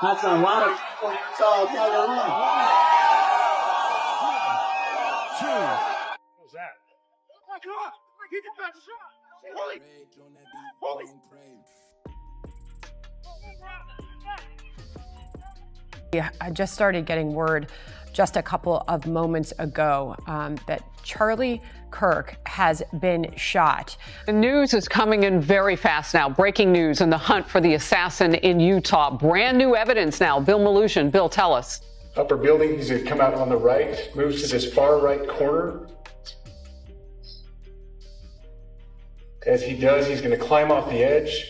That's a lot of people in Utah. Tell you what. What's that? Oh my God! He did that shot! Holy! I just started getting word just a couple of moments ago that Charlie Kirk has been shot. The news is coming in very fast now. Breaking news in the hunt for the assassin in Utah. Brand new evidence now. Bill Malushin. Bill, tell us. Upper building, he's going to come out on the right, moves to this far right corner. As he does, he's going to climb off the edge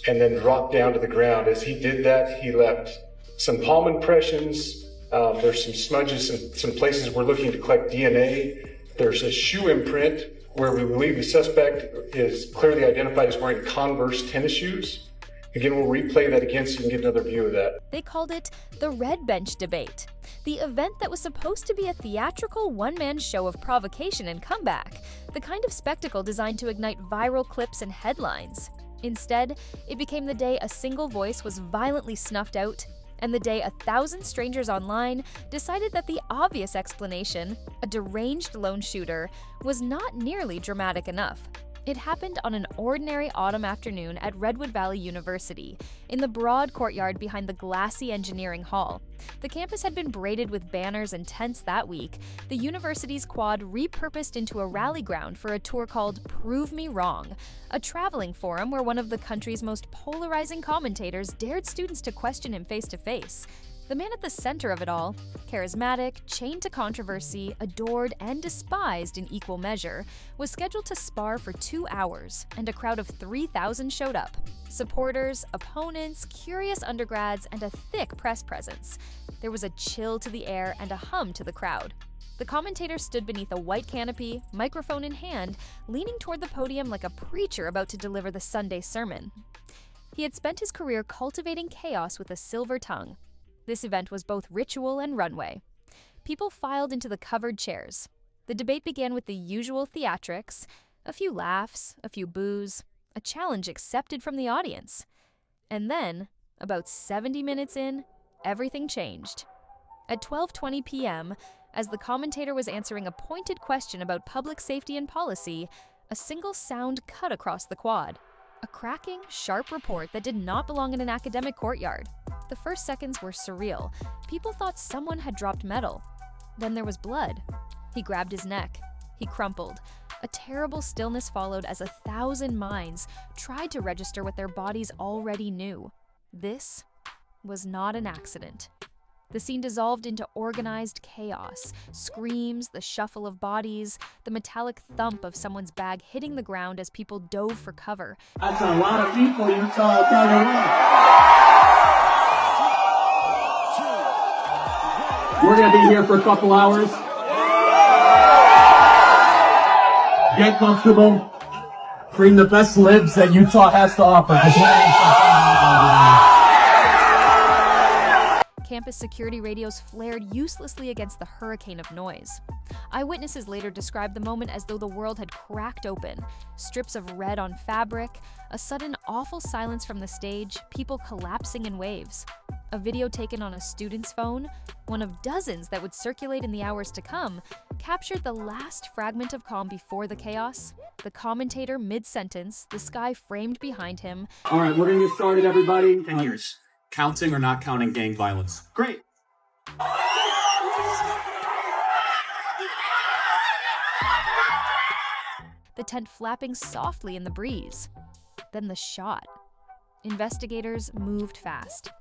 and then drop down to the ground. As he did that, he left some palm impressions. There's some smudges and some places we're looking to collect DNA. There's a shoe imprint where we believe the suspect is clearly identified as wearing Converse tennis shoes. Again, we'll replay that again so you can get another view of that. They called it the Red Bench Debate, the event that was supposed to be a theatrical one-man show of provocation and comeback, the kind of spectacle designed to ignite viral clips and headlines. Instead, it became the day a single voice was violently snuffed out, and the day 1,000 strangers online decided that the obvious explanation, a deranged lone shooter, was not nearly dramatic enough. It happened on an ordinary autumn afternoon at Redwood Valley University, in the broad courtyard behind the glassy engineering hall. The campus had been braided with banners and tents that week. The university's quad repurposed into a rally ground for a tour called Prove Me Wrong, a traveling forum where one of the country's most polarizing commentators dared students to question him face to face. The man at the center of it all, charismatic, chained to controversy, adored and despised in equal measure, was scheduled to spar for 2 hours, and a crowd of 3,000 showed up. Supporters, opponents, curious undergrads, and a thick press presence. There was a chill to the air and a hum to the crowd. The commentator stood beneath a white canopy, microphone in hand, leaning toward the podium like a preacher about to deliver the Sunday sermon. He had spent his career cultivating chaos with a silver tongue. This event was both ritual and runway. People filed into the covered chairs. The debate began with the usual theatrics, a few laughs, a few boos, a challenge accepted from the audience. And then, about 70 minutes in, everything changed. At 12:20 p.m., as the commentator was answering a pointed question about public safety and policy, a single sound cut across the quad. A cracking, sharp report that did not belong in an academic courtyard. The first seconds were surreal. People thought someone had dropped metal. Then there was blood. He grabbed his neck. He crumpled. A terrible stillness followed as 1,000 minds tried to register what their bodies already knew. This was not an accident. The scene dissolved into organized chaos. Screams, the shuffle of bodies, the metallic thump of someone's bag hitting the ground as people dove for cover. That's a lot of people in Utah. Tell you what. We're going to be here for a couple hours. Get comfortable. Bring the best libs that Utah has to offer. Campus security radios flared uselessly against the hurricane of noise. Eyewitnesses later described the moment as though the world had cracked open. Strips of red on fabric, a sudden awful silence from the stage, people collapsing in waves. A video taken on a student's phone, one of dozens that would circulate in the hours to come, captured the last fragment of calm before the chaos. The commentator mid-sentence, the sky framed behind him. All right, we're going to get started, everybody. 10 years. Counting or not counting gang violence? Great. The tent flapping softly in the breeze. Then the shot. Investigators moved fast.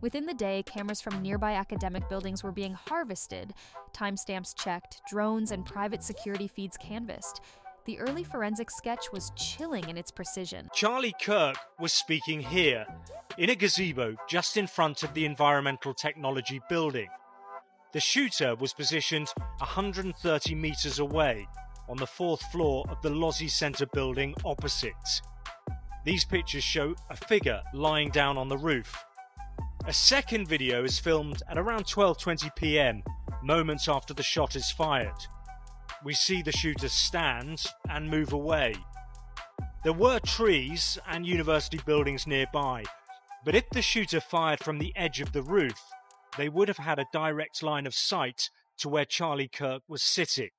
Within the day, cameras from nearby academic buildings were being harvested, timestamps checked, drones and private security feeds canvassed. The early forensic sketch was chilling in its precision. Charlie Kirk was speaking here, in a gazebo just in front of the Environmental Technology building. The shooter was positioned 130 meters away on the 4th floor of the Lozzie Center building opposite. These pictures show a figure lying down on the roof. A second video is filmed at around 12:20 p.m, moments after the shot is fired. We see the shooter stand and move away. There were trees and university buildings nearby. But if the shooter fired from the edge of the roof, they would have had a direct line of sight to where Charlie Kirk was sitting.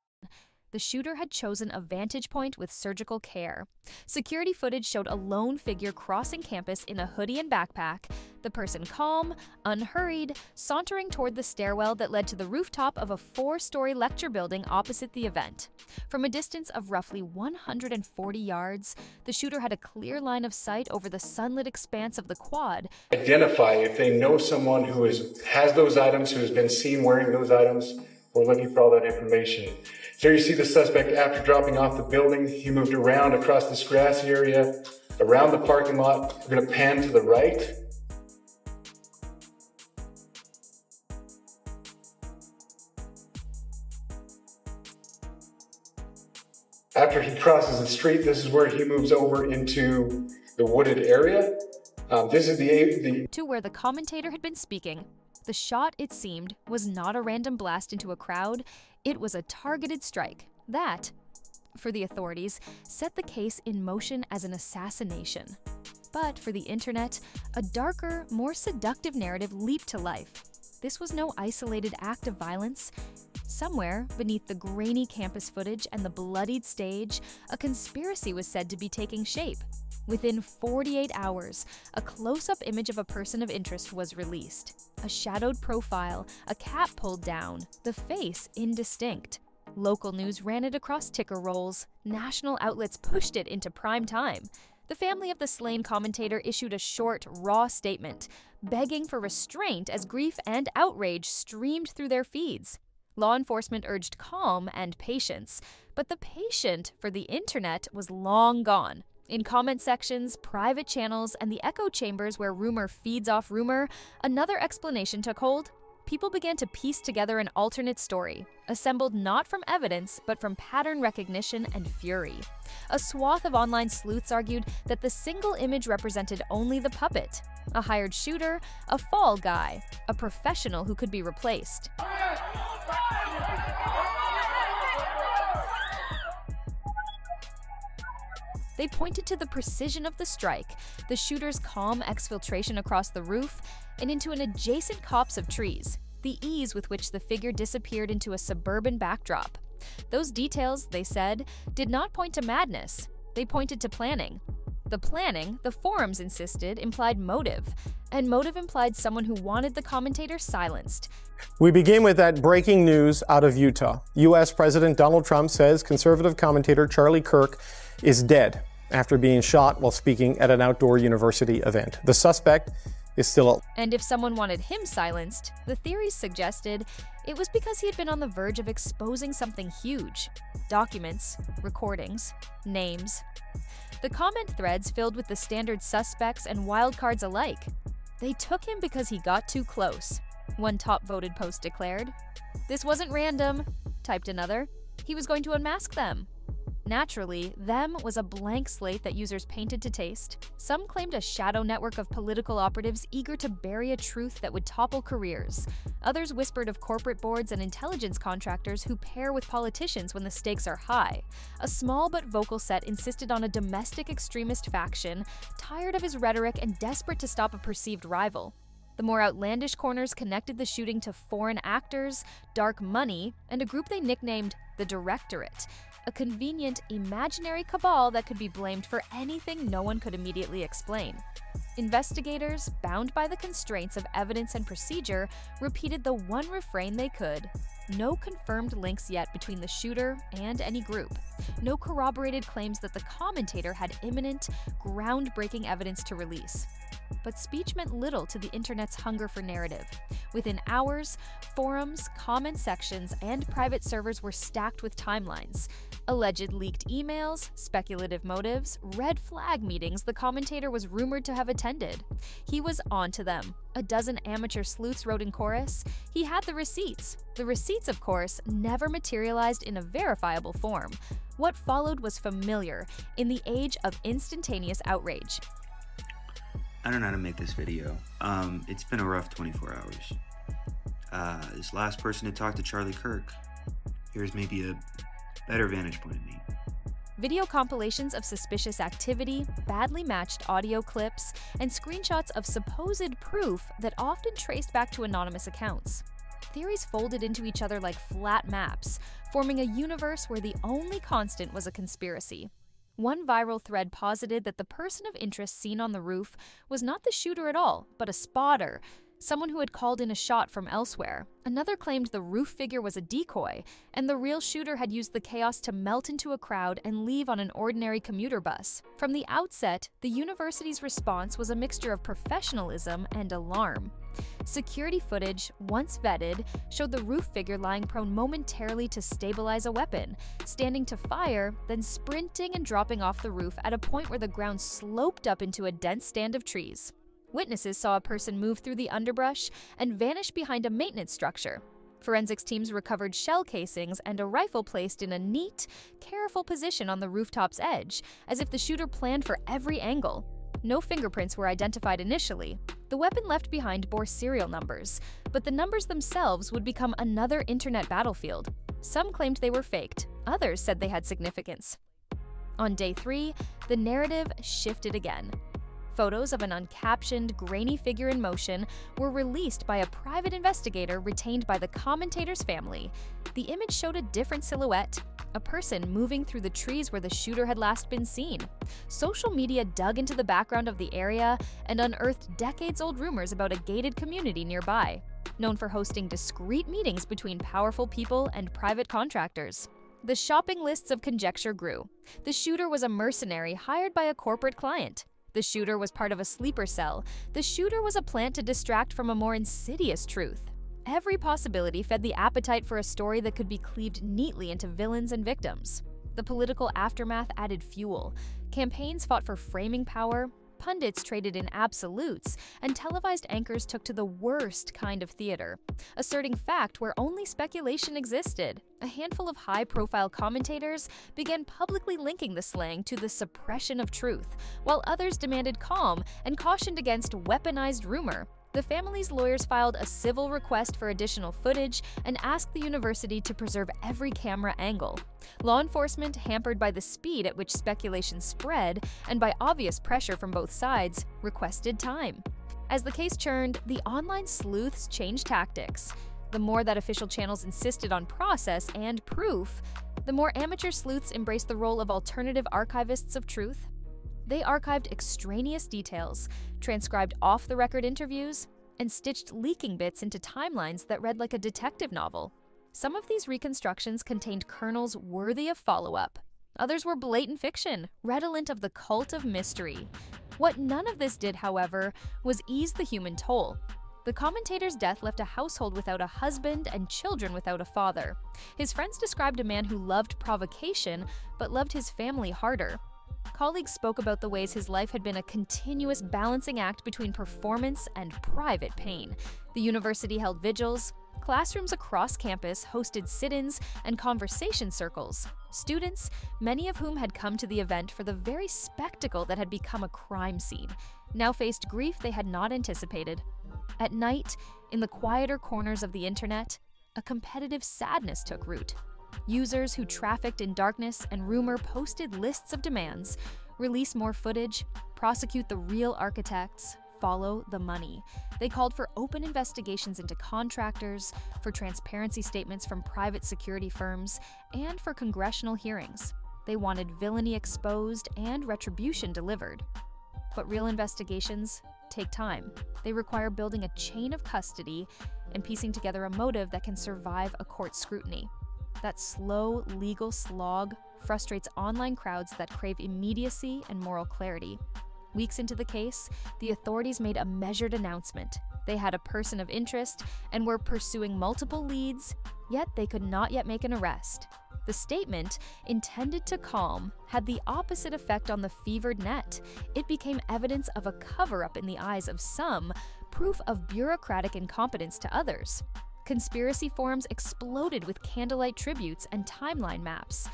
The shooter had chosen a vantage point with surgical care. Security footage showed a lone figure crossing campus in a hoodie and backpack, the person calm, unhurried, sauntering toward the stairwell that led to the rooftop of a 4-story lecture building opposite the event. From a distance of roughly 140 yards, the shooter had a clear line of sight over the sunlit expanse of the quad. Identify if they know someone who has those items, who has been seen wearing those items. We're looking for all that information. Here you see the suspect after dropping off the building. He moved around across this grassy area, around the parking lot. We're going to pan to the right. After he crosses the street, this is where he moves over into the wooded area. This is to where the commentator had been speaking. The shot, it seemed, was not a random blast into a crowd. It was a targeted strike. That, for the authorities, set the case in motion as an assassination. But for the internet, a darker, more seductive narrative leaped to life. This was no isolated act of violence. Somewhere, beneath the grainy campus footage and the bloodied stage, a conspiracy was said to be taking shape. Within 48 hours, a close-up image of a person of interest was released. A shadowed profile, a cap pulled down, the face indistinct. Local news ran it across ticker rolls. National outlets pushed it into prime time. The family of the slain commentator issued a short, raw statement, begging for restraint as grief and outrage streamed through their feeds. Law enforcement urged calm and patience, but the patient for the internet was long gone. In comment sections, private channels, and the echo chambers where rumor feeds off rumor, another explanation took hold. People began to piece together an alternate story, assembled not from evidence, but from pattern recognition and fury. A swath of online sleuths argued that the single image represented only the puppet, a hired shooter, a fall guy, a professional who could be replaced. They pointed to the precision of the strike, the shooter's calm exfiltration across the roof, and into an adjacent copse of trees, the ease with which the figure disappeared into a suburban backdrop. Those details, they said, did not point to madness. They pointed to planning. The planning, the forums insisted, implied motive, and motive implied someone who wanted the commentator silenced. We begin with that breaking news out of Utah. U.S. President Donald Trump says conservative commentator Charlie Kirk is dead after being shot while speaking at an outdoor university event. The suspect is still out. And if someone wanted him silenced, the theories suggested it was because he had been on the verge of exposing something huge. Documents, recordings, names. The comment threads filled with the standard suspects and wildcards alike. They took him because he got too close, one top-voted post declared. This wasn't random, typed another. He was going to unmask them. Naturally, them was a blank slate that users painted to taste. Some claimed a shadow network of political operatives eager to bury a truth that would topple careers. Others whispered of corporate boards and intelligence contractors who pair with politicians when the stakes are high. A small but vocal set insisted on a domestic extremist faction, tired of his rhetoric and desperate to stop a perceived rival. The more outlandish corners connected the shooting to foreign actors, dark money, and a group they nicknamed the Directorate, a convenient, imaginary cabal that could be blamed for anything no one could immediately explain. Investigators, bound by the constraints of evidence and procedure, repeated the one refrain they could. No confirmed links yet between the shooter and any group. No corroborated claims that the commentator had imminent, groundbreaking evidence to release. But speech meant little to the internet's hunger for narrative. Within hours, forums, comment sections, and private servers were stacked with timelines. Alleged leaked emails, speculative motives, red flag meetings the commentator was rumored to have attended. He was onto them. A dozen amateur sleuths wrote in chorus. He had the receipts. The receipts, of course, never materialized in a verifiable form. What followed was familiar in the age of instantaneous outrage. I don't know how to make this video. It's been a rough 24 hours. This last person to talk to Charlie Kirk. Here's maybe a better vantage point of me. Video compilations of suspicious activity, badly matched audio clips, and screenshots of supposed proof that often traced back to anonymous accounts. Theories folded into each other like flat maps, forming a universe where the only constant was a conspiracy. One viral thread posited that the person of interest seen on the roof was not the shooter at all, but a spotter, someone who had called in a shot from elsewhere. Another claimed the roof figure was a decoy, and the real shooter had used the chaos to melt into a crowd and leave on an ordinary commuter bus. From the outset, the university's response was a mixture of professionalism and alarm. Security footage, once vetted, showed the roof figure lying prone momentarily to stabilize a weapon, standing to fire, then sprinting and dropping off the roof at a point where the ground sloped up into a dense stand of trees. Witnesses saw a person move through the underbrush and vanish behind a maintenance structure. Forensics teams recovered shell casings and a rifle placed in a neat, careful position on the rooftop's edge, as if the shooter planned for every angle. No fingerprints were identified initially. The weapon left behind bore serial numbers, but the numbers themselves would become another internet battlefield. Some claimed they were faked, others said they had significance. On day 3, the narrative shifted again. Photos of an uncaptioned, grainy figure in motion were released by a private investigator retained by the commentator's family. The image showed a different silhouette, a person moving through the trees where the shooter had last been seen. Social media dug into the background of the area and unearthed decades-old rumors about a gated community nearby, known for hosting discreet meetings between powerful people and private contractors. The shopping lists of conjecture grew. The shooter was a mercenary hired by a corporate client. The shooter was part of a sleeper cell. The shooter was a plant to distract from a more insidious truth. Every possibility fed the appetite for a story that could be cleaved neatly into villains and victims. The political aftermath added fuel. Campaigns fought for framing power, pundits traded in absolutes, and televised anchors took to the worst kind of theater, asserting fact where only speculation existed. A handful of high-profile commentators began publicly linking the slang to the suppression of truth, while others demanded calm and cautioned against weaponized rumor. The family's lawyers filed a civil request for additional footage and asked the university to preserve every camera angle. Law enforcement, hampered by the speed at which speculation spread and by obvious pressure from both sides, requested time. As the case churned, the online sleuths changed tactics. The more that official channels insisted on process and proof, the more amateur sleuths embraced the role of alternative archivists of truth. They archived extraneous details, transcribed off-the-record interviews, and stitched leaking bits into timelines that read like a detective novel. Some of these reconstructions contained kernels worthy of follow-up. Others were blatant fiction, redolent of the cult of mystery. What none of this did, however, was ease the human toll. The commentator's death left a household without a husband and children without a father. His friends described a man who loved provocation, but loved his family harder. Colleagues spoke about the ways his life had been a continuous balancing act between performance and private pain. The university held vigils. Classrooms across campus hosted sit-ins and conversation circles. Students, many of whom had come to the event for the very spectacle that had become a crime scene, now faced grief they had not anticipated. At night, in the quieter corners of the internet, a competitive sadness took root. Users who trafficked in darkness and rumor posted lists of demands: release more footage, prosecute the real architects, follow the money. They called for open investigations into contractors, for transparency statements from private security firms, and for congressional hearings. They wanted villainy exposed and retribution delivered. But real investigations take time. They require building a chain of custody and piecing together a motive that can survive a court scrutiny. That slow legal slog frustrates online crowds that crave immediacy and moral clarity. Weeks into the case, the authorities made a measured announcement. They had a person of interest and were pursuing multiple leads, yet they could not yet make an arrest. The statement, intended to calm, had the opposite effect on the fevered net. It became evidence of a cover-up in the eyes of some, proof of bureaucratic incompetence to others. Conspiracy forums exploded with candlelight tributes and timeline maps.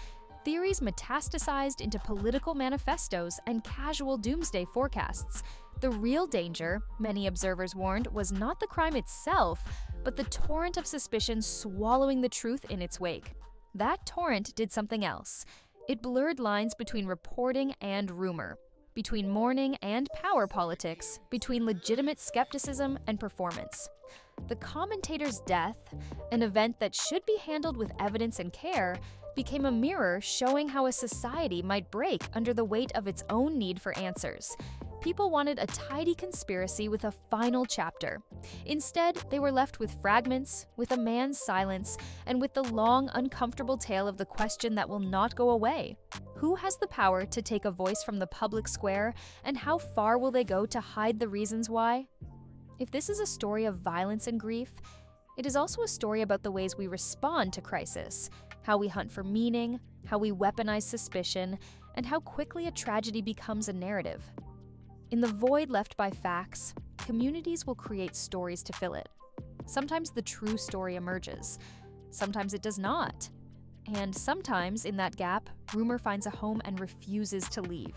Theories metastasized into political manifestos and casual doomsday forecasts. The real danger, many observers warned, was not the crime itself, but the torrent of suspicion swallowing the truth in its wake. That torrent did something else. It blurred lines between reporting and rumor, between mourning and power politics, between legitimate skepticism and performance. The commentator's death, an event that should be handled with evidence and care, became a mirror showing how a society might break under the weight of its own need for answers. People wanted a tidy conspiracy with a final chapter. Instead, they were left with fragments, with a man's silence, and with the long, uncomfortable tale of the question that will not go away. Who has the power to take a voice from the public square, and how far will they go to hide the reasons why? If this is a story of violence and grief, it is also a story about the ways we respond to crisis, how we hunt for meaning, how we weaponize suspicion, and how quickly a tragedy becomes a narrative. In the void left by facts, communities will create stories to fill it. Sometimes the true story emerges. Sometimes it does not. And sometimes, in that gap, rumor finds a home and refuses to leave.